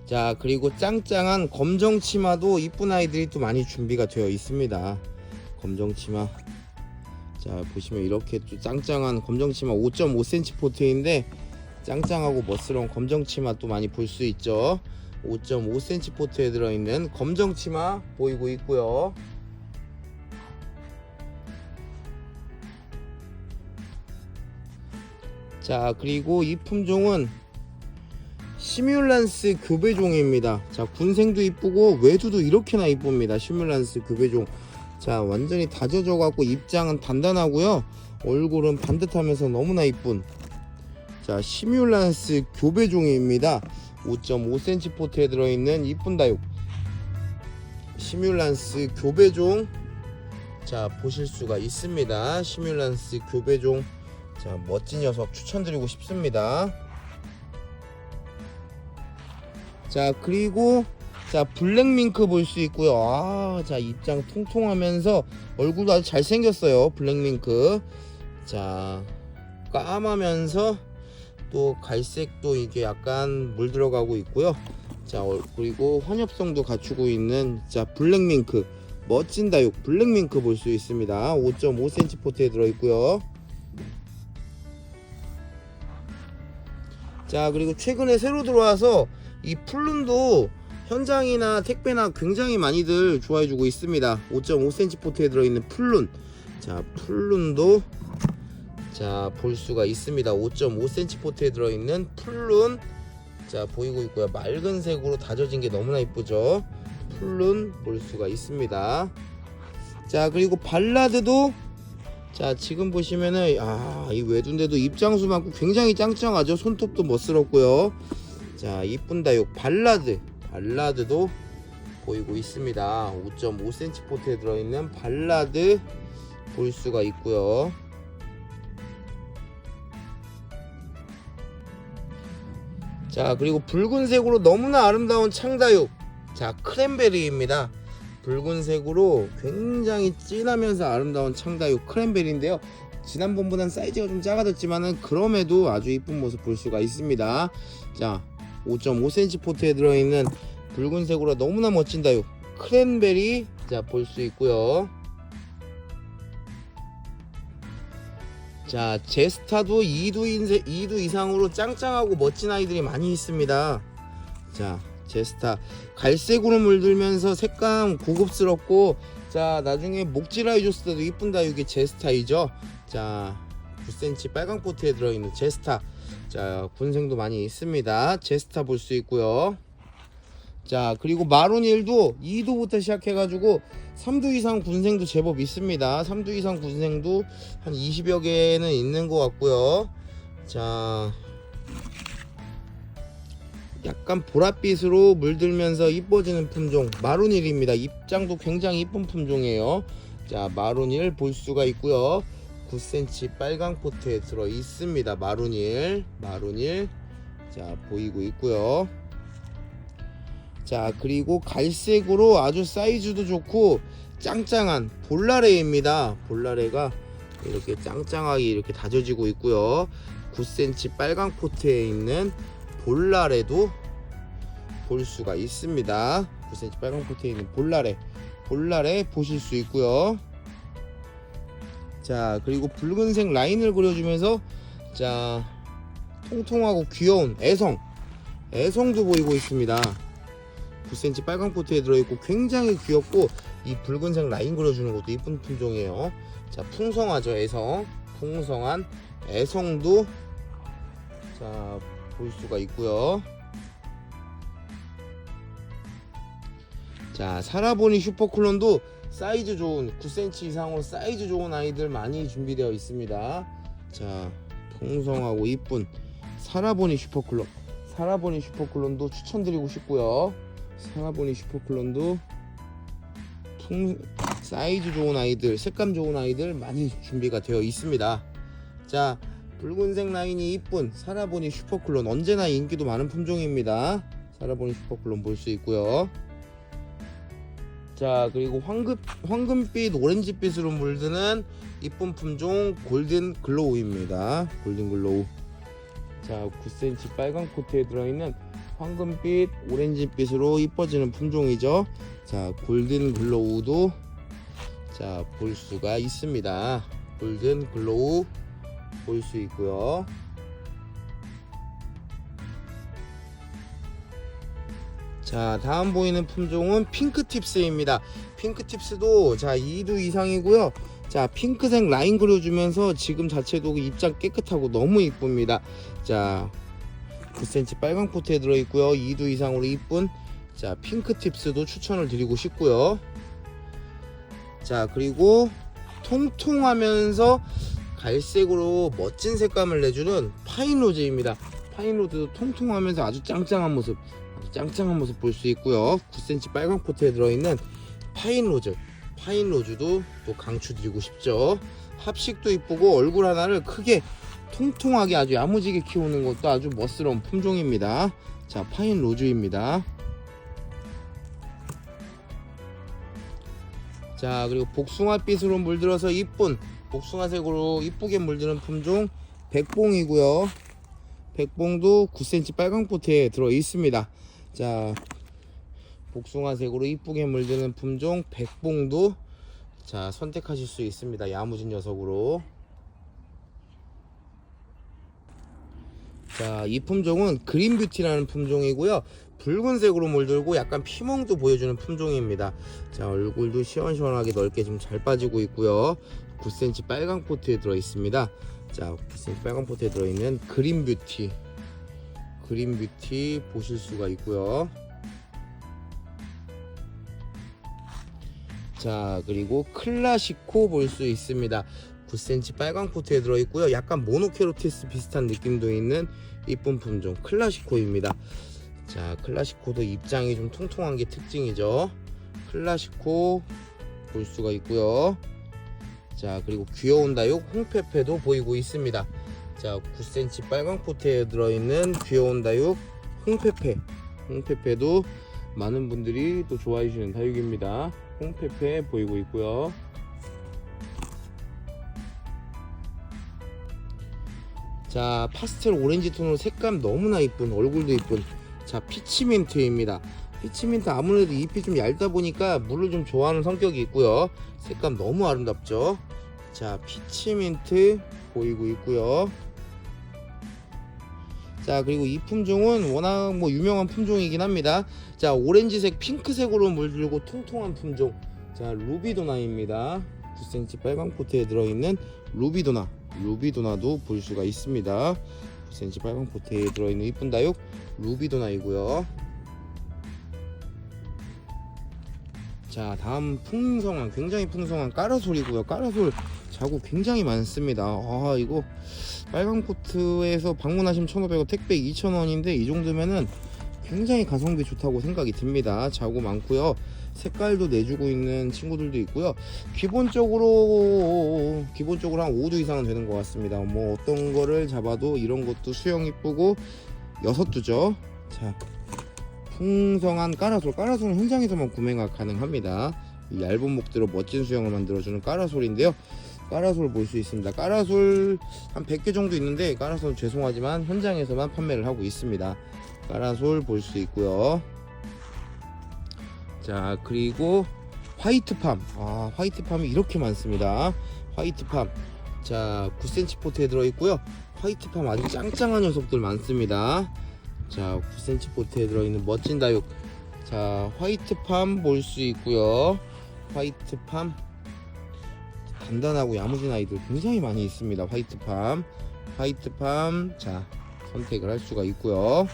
자, 그리고 짱짱한 검정 치마도 이쁜 아이들이 또 많이 준비가 되어 있습니다. 검정 치마, 자, 보시면 이렇게 또 짱짱한 검정 치마 5.5cm 포트인데 짱짱하고 멋스러운 검정 치마 또 많이 볼 수 있죠. 5.5cm 포트에 들어있는 검정 치마 보이고 있고요. 자, 그리고 이 품종은 시뮬란스 교배종입니다. 자, 군생도 이쁘고 외두도 이렇게나 이쁩니다. 시뮬란스 교배종. 자, 완전히 다져져 갖고 입장은 단단하고요. 얼굴은 반듯하면서 너무나 이쁜, 자, 시뮬란스 교배종입니다. 5.5cm 포트에 들어있는 이쁜 다육 시뮬란스 교배종, 자, 보실 수가 있습니다. 시뮬란스 교배종, 자, 멋진 녀석 추천드리고 싶습니다. 자, 그리고 자, 블랙밍크 볼 수 있고요. 자, 입장 통통하면서 얼굴도 아주 잘생겼어요. 블랙밍크. 자, 까마면서 또 갈색도 이게 약간 물 들어가고 있고요. 자, 그리고 혼엽성도 갖추고 있는 자, 블랙밍크, 멋진 다육 블랙밍크 볼 수 있습니다. 5.5cm 포트에 들어있고요. 자, 그리고 최근에 새로 들어와서 이 풀룬도 현장이나 택배나 굉장히 많이들 좋아해주고 있습니다. 5.5cm 포트에 들어있는 풀룬, 자, 풀룬도 자, 볼 수가 있습니다. 5.5cm 포트에 들어있는 풀룬, 자, 보이고 있고요. 맑은 색으로 다져진 게 너무나 이쁘죠. 풀룬 볼 수가 있습니다. 자, 그리고 발라드도 자, 지금 보시면은 이 외두인데도 입장수 많고 굉장히 짱짱하죠. 손톱도 멋스럽고요. 자, 이쁜 다육 발라드도 보이고 있습니다. 5.5cm 포트에 들어있는 발라드 볼 수가 있고요. 자, 그리고 붉은색으로 너무나 아름다운 창다육, 자, 크랜베리입니다. 붉은색으로 굉장히 진하면서 아름다운 창다육 크랜베리인데요. 지난번보단 사이즈가 좀 작아졌지만은 그럼에도 아주 이쁜 모습 볼 수가 있습니다. 자, 5.5cm 포트에 들어있는 붉은색으로 너무나 멋진 다육 크랜베리, 자, 볼 수 있고요. 자, 제스타도 2두 이상으로 짱짱하고 멋진 아이들이 많이 있습니다. 자, 제스타 갈색으로 물들면서 색감 고급스럽고, 자, 나중에 목질아 해줬을 때도 이쁜 다육이 제스타이죠. 자, 9cm 빨강 포트에 들어있는 제스타, 자, 군생도 많이 있습니다. 제스타 볼 수 있고요. 자, 그리고 마로닐도 2두부터 시작해가지고 3두 이상 군생도 제법 있습니다. 3두 이상 군생도 한 20여 개는 있는 것 같고요. 자, 약간 보랏빛으로 물들면서 이뻐지는 품종 마로닐입니다. 입장도 굉장히 이쁜 품종이에요. 자, 마로닐 볼 수가 있고요. 9cm 빨강 포트에 들어 있습니다. 마로닐, 자, 보이고 있고요. 자, 그리고 갈색으로 아주 사이즈도 좋고 짱짱한 볼라레입니다. 볼라레가 이렇게 짱짱하게 이렇게 다져지고 있고요. 9cm 빨강 포트에 있는 볼라레도 볼 수가 있습니다. 9cm 빨강 포트에 있는 볼라레 보실 수 있고요. 자, 그리고 붉은색 라인을 그려주면서 자, 통통하고 귀여운 애성도 보이고 있습니다. 9cm 빨강 포트에 들어있고 굉장히 귀엽고, 이 붉은색 라인 그려주는 것도 이쁜 품종이에요. 자, 풍성하죠. 풍성한 애성도 자, 볼 수가 있고요. 자, 사라보니 슈퍼클론도 사이즈 좋은 9cm 이상으로 사이즈 좋은 아이들 많이 준비되어 있습니다. 자, 풍성하고 이쁜 사라보니 슈퍼클론도 추천드리고 싶고요. 사라보니 슈퍼클론도 사이즈 좋은 아이들, 색감 좋은 아이들 많이 준비가 되어 있습니다. 자, 붉은색 라인이 이쁜 사라보니 슈퍼클론, 언제나 인기도 많은 품종입니다. 사라보니 슈퍼클론 볼 수 있고요. 자, 그리고 황금빛 오렌지빛으로 물드는 이쁜 품종 골든 글로우입니다. 골든 글로우. 자, 9cm 빨강 코트에 들어있는 황금빛 오렌지빛으로 이뻐지는 품종이죠. 자, 골든 글로우도 자, 볼 수가 있습니다. 골든 글로우 볼 수 있고요. 자, 다음 보이는 품종은 핑크팁스입니다. 핑크팁스도 자, 2두 이상이고요. 자, 핑크색 라인 그려주면서 지금 자체도 입장 깨끗하고 너무 이쁩니다. 자, 9cm 빨강 포트에 들어있고요. 2두 이상으로 이쁜 자, 핑크팁스도 추천을 드리고 싶고요. 자, 그리고 통통하면서 갈색으로 멋진 색감을 내주는 파인로즈입니다. 파인로즈도 통통하면서 아주 짱짱한 모습 볼 수 있고요. 9cm 빨강 포트에 들어있는 파인로즈도 또 강추드리고 싶죠. 합식도 이쁘고 얼굴 하나를 크게 통통하게 아주 야무지게 키우는 것도 아주 멋스러운 품종입니다. 자, 파인로즈입니다. 자, 그리고 복숭아빛으로 물들어서 이쁜 복숭아색으로 이쁘게 물드는 품종 백봉이고요. 백봉도 9cm 빨강 포트에 들어 있습니다. 자, 복숭아색으로 이쁘게 물드는 품종 백봉도 자, 선택하실 수 있습니다. 야무진 녀석으로. 자, 이 품종은 그린뷰티라는 품종이고요. 붉은색으로 물들고 약간 피멍도 보여주는 품종입니다. 자, 얼굴도 시원시원하게 넓게 좀 잘 빠지고 있고요. 9cm 빨강 포트에 들어 있습니다. 자, 9cm 빨강 포트에 들어있는 그린뷰티 보실 수가 있고요. 자, 그리고 클라시코 볼 수 있습니다. 9cm 빨강 포트에 들어있고요. 약간 모노케로티스 비슷한 느낌도 있는 이쁜 품종 클라시코입니다. 자, 클라시코도 입장이 좀 통통한 게 특징이죠. 클라시코 볼 수가 있고요. 자, 그리고 귀여운 다육 홍페페도 보이고 있습니다. 자, 9cm 빨강 포트에 들어있는 귀여운 다육 홍페페도 많은 분들이 또 좋아해 주시는 다육입니다. 홍페페 보이고 있고요. 자, 파스텔 오렌지 톤으로 색감 너무나 이쁜, 얼굴도 이쁜 자, 피치민트입니다. 피치민트 아무래도 잎이 좀 얇다 보니까 물을 좀 좋아하는 성격이 있고요. 색감 너무 아름답죠. 자, 피치민트 보이고 있고요. 자, 그리고 이 품종은 워낙 유명한 품종이긴 합니다. 자, 오렌지색 핑크색으로 물들고 통통한 품종 자, 루비도나입니다. 9cm 빨강 포트에 들어있는 루비도나도 볼 수가 있습니다. 9cm 빨강 포트에 들어있는 이쁜 다육 루비도나이고요. 자, 다음 굉장히 풍성한 까라솔이고요. 까라솔 자국 굉장히 많습니다. 아, 이거 빨강 포트에서 방문하시면 1,500원, 택배 2,000원인데 이 정도면은 굉장히 가성비 좋다고 생각이 듭니다. 자국 많고요. 색깔도 내주고 있는 친구들도 있고요. 기본적으로 한 5두 이상은 되는 것 같습니다. 어떤 거를 잡아도 이런 것도 수영 이쁘고 6두죠. 자, 풍성한 까라솔은 현장에서만 구매가 가능합니다. 이 얇은 목대로 멋진 수영을 만들어주는 까라솔인데요. 까라솔 볼 수 있습니다. 까라솔 한 100개 정도 있는데 까라솔 죄송하지만 현장에서만 판매를 하고 있습니다. 까라솔 볼 수 있고요. 자, 그리고 화이트팜이 이렇게 많습니다. 화이트팜. 자 9cm 포트에 들어있고요. 화이트팜 아주 짱짱한 녀석들 많습니다. 자 9cm 포트에 들어있는 멋진 다육. 자 화이트팜 볼 수 있고요. 화이트팜 단단하고 야무진 아이들 굉장히 많이 있습니다. 화이트팜 자 선택을 할 수가 있고요.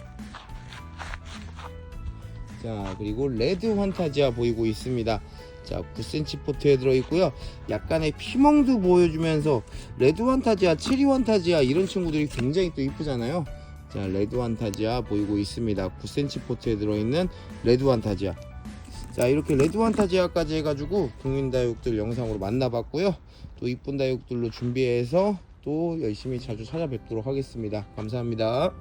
자 그리고 레드 환타지아 보이고 있습니다. 자 9cm 포트에 들어있고요. 약간의 피멍도 보여주면서 레드 환타지아, 체리 환타지아 이런 친구들이 굉장히 또 이쁘잖아요. 자 레드 환타지아 보이고 있습니다. 9cm 포트에 들어있는 레드 환타지아. 자 이렇게 레드 환타지아까지 해가지고 국민다육들 영상으로 만나봤고요. 또 이쁜 다육들로 준비해서 또 열심히 자주 찾아뵙도록 하겠습니다. 감사합니다.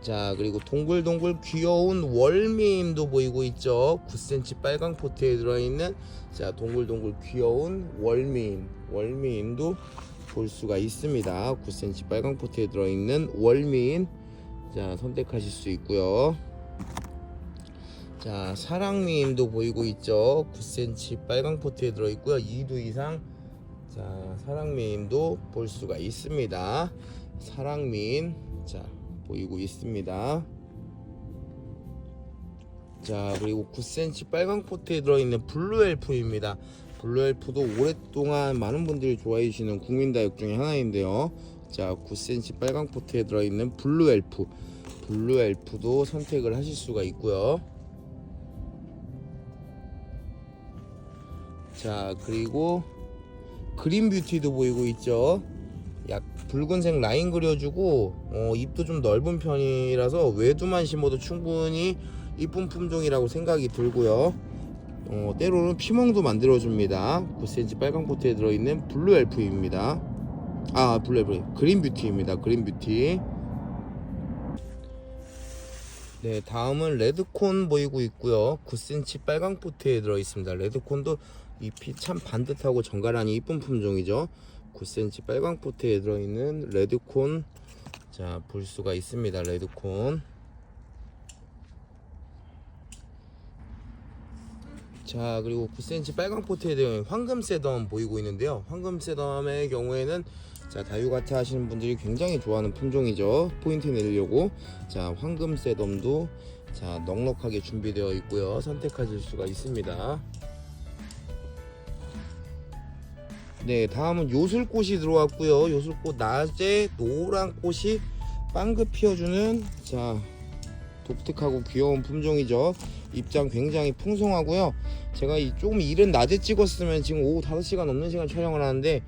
자 그리고 동글동글 귀여운 월미임도 보이고 있죠. 9cm 빨강 포트에 들어있는 자 동글동글 귀여운 월미임도 볼 수가 있습니다. 9cm 빨강 포트에 들어있는 월미임 자 선택하실 수 있고요. 자 사랑미임도 보이고 있죠. 9cm 빨강 포트에 들어있고요. 2두 이상 자 사랑미임도 볼 수가 있습니다. 사랑미임 자 보이고 있습니다. 자 그리고 9cm 빨강 포트에 들어있는 블루엘프입니다. 블루엘프도 오랫동안 많은 분들이 좋아해 주시는 국민다육 중에 하나인데요. 자 9cm 빨강 포트에 들어있는 블루엘프도 선택을 하실 수가 있고요. 자 그리고 그린뷰티도 보이고 있죠. 약 붉은색 라인 그려주고 잎도 좀 넓은 편이라서 외두만 심어도 충분히 이쁜 품종이라고 생각이 들고요. 때로는 피멍도 만들어줍니다. 9cm 빨강 포트에 들어있는 블루엘프입니다. 그린뷰티입니다. 그린뷰티. 네 다음은 레드콘 보이고 있고요. 9cm 빨강 포트에 들어있습니다. 레드콘도 잎이 참 반듯하고 정갈하니 이쁜 품종이죠. 9cm 빨강 포트에 들어있는 레드콘 자 볼 수가 있습니다. 레드콘. 자 그리고 9cm 빨강 포트에 들어있는 황금새덤 보이고 있는데요. 황금새덤의 경우에는 자 다육아트 하시는 분들이 굉장히 좋아하는 품종이죠. 포인트 내려고 자 황금새덤도 자 넉넉하게 준비되어 있고요. 선택하실 수가 있습니다. 네 다음은 요술꽃이 들어왔고요. 요술꽃 낮에 노란 꽃이 빵긋 피어주는 자 독특하고 귀여운 품종이죠. 입장 굉장히 풍성하고요. 제가 조금 이른 낮에 찍었으면 지금 오후 5시간 넘는 시간 촬영을 하는데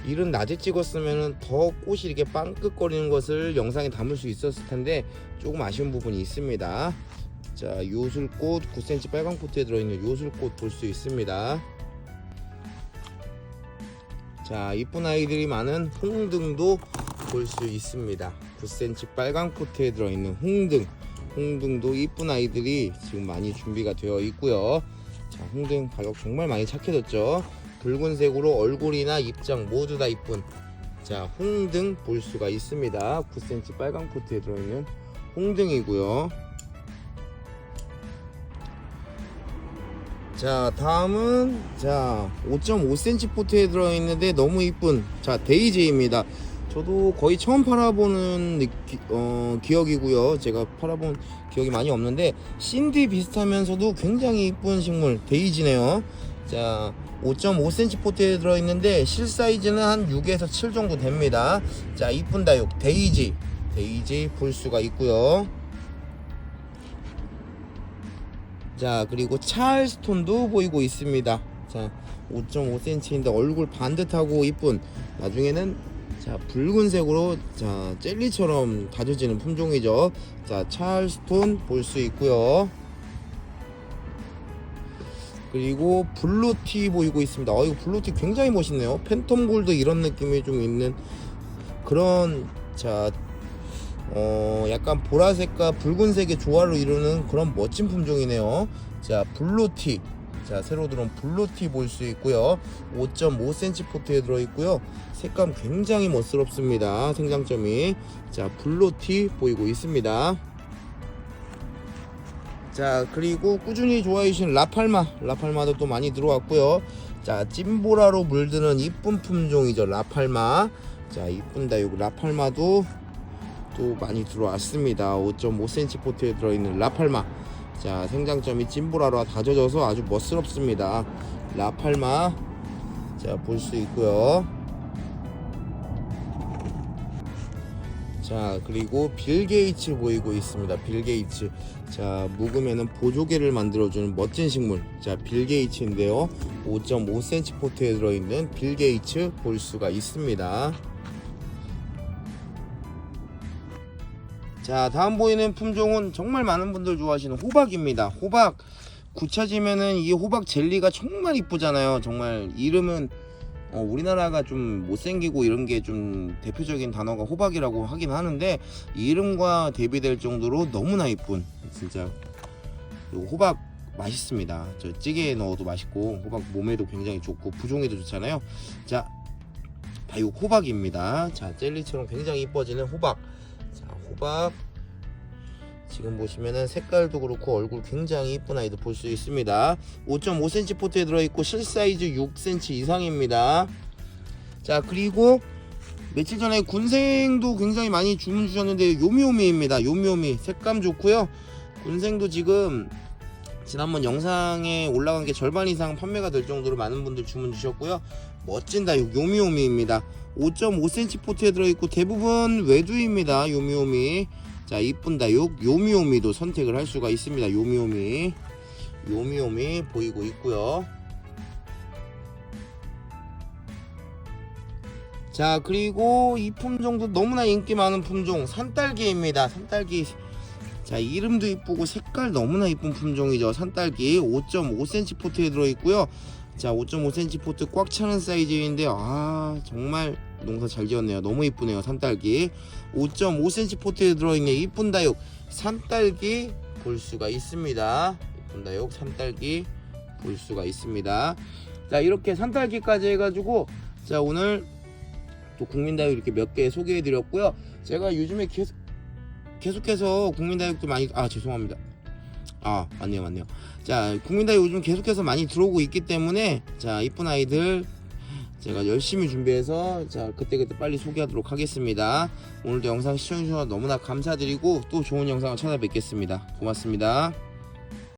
이른 낮에 찍었으면 더 꽃이 이렇게 빵긋거리는 것을 영상에 담을 수 있었을 텐데 조금 아쉬운 부분이 있습니다. 자 요술꽃 9cm 빨강 포트에 들어있는 요술꽃 볼 수 있습니다. 자 이쁜 아이들이 많은 홍등도 볼 수 있습니다. 9cm 빨강 포트에 들어있는 홍등도 이쁜 아이들이 지금 많이 준비가 되어 있고요. 자 홍등 가격 정말 많이 착해졌죠. 붉은색으로 얼굴이나 입장 모두 다 이쁜 자 홍등 볼 수가 있습니다. 9cm 빨강 포트에 들어있는 홍등이고요. 자 다음은 자 5.5cm 포트에 들어있는데 너무 이쁜 자 데이지입니다. 저도 거의 처음 팔아보는 기억이고요. 제가 팔아본 기억이 많이 없는데 신디 비슷하면서도 굉장히 이쁜 식물 데이지네요. 자 5.5cm 포트에 들어있는데 실 사이즈는 한 6에서 7 정도 됩니다. 자 이쁜 다육 데이지 볼 수가 있고요. 자 그리고 찰스톤도 보이고 있습니다. 자 5.5cm인데 얼굴 반듯하고 이쁜 나중에는 자 붉은색으로 자 젤리처럼 다져지는 품종이죠. 자 찰스톤 볼 수 있고요. 그리고 블루티 보이고 있습니다. 이거 블루티 굉장히 멋있네요. 팬텀 골드 이런 느낌이 좀 있는 그런 자 약간 보라색과 붉은색의 조화를 이루는 그런 멋진 품종이네요. 자 블루티 자 새로 들어온 블루티 볼 수 있고요. 5.5cm 포트에 들어있고요. 색감 굉장히 멋스럽습니다. 생장점이 자 블루티 보이고 있습니다. 자 그리고 꾸준히 좋아해 주신 라팔마도 또 많이 들어왔고요. 자, 찐보라로 물드는 이쁜 품종이죠. 라팔마. 자, 이쁜 다육 라팔마도 또 많이 들어왔습니다. 5.5cm 포트에 들어있는 라팔마. 자, 생장점이 찐보라로 다져져서 아주 멋스럽습니다. 라팔마. 자, 볼 수 있고요. 자, 그리고 빌게이츠 보이고 있습니다. 빌게이츠. 자, 묵으면은 보조개를 만들어주는 멋진 식물. 자, 빌게이츠인데요. 5.5cm 포트에 들어있는 빌게이츠 볼 수가 있습니다. 자, 다음 보이는 품종은 정말 많은 분들 좋아하시는 호박입니다. 호박. 굳혀지면은 이 호박 젤리가 정말 이쁘잖아요. 정말 이름은 우리나라가 좀 못생기고 이런 게 좀 대표적인 단어가 호박이라고 하긴 하는데 이름과 대비될 정도로 너무나 이쁜 진짜 호박 맛있습니다. 저 찌개에 넣어도 맛있고 호박 몸에도 굉장히 좋고 부종에도 좋잖아요. 자, 다육 호박입니다. 자, 젤리처럼 굉장히 이뻐지는 호박. 자, 호박 지금 보시면은 색깔도 그렇고 얼굴 굉장히 이쁜 아이들 볼 수 있습니다. 5.5cm 포트에 들어있고 실사이즈 6cm 이상입니다. 자, 그리고 며칠 전에 군생도 굉장히 많이 주문 주셨는데 요미요미입니다. 요미요미 색감 좋고요. 군생도 지금 지난번 영상에 올라간 게 절반 이상 판매가 될 정도로 많은 분들 주문 주셨고요. 멋진 다육 요미요미입니다. 5.5cm 포트에 들어있고 대부분 외두입니다. 요미요미. 자, 이쁜 다육 요미요미도 선택을 할 수가 있습니다. 요미요미 보이고 있고요. 자, 그리고 이 품종도 너무나 인기 많은 품종 산딸기입니다. 산딸기. 자, 이름도 이쁘고 색깔 너무나 이쁜 품종이죠. 산딸기 5.5cm 포트에 들어있고요. 자, 5.5cm 포트 꽉 차는 사이즈인데 정말 농사 잘 지었네요. 너무 이쁘네요. 산딸기 5.5cm 포트에 들어있는 이쁜 다육 산딸기 볼 수가 있습니다. 이쁜 다육 산딸기 볼 수가 있습니다. 자, 이렇게 산딸기까지 해가지고 자, 오늘 또 국민다육 이렇게 몇 개 소개해 드렸고요. 제가 요즘에 계속해서 국민다육도 많이 죄송합니다. 맞네요. 자, 국민다육 요즘 계속해서 많이 들어오고 있기 때문에 자, 이쁜 아이들 제가 열심히 준비해서 자, 그때그때 빨리 소개하도록 하겠습니다. 오늘도 영상 시청해주셔서 너무나 감사드리고 또 좋은 영상을 찾아뵙겠습니다. 고맙습니다.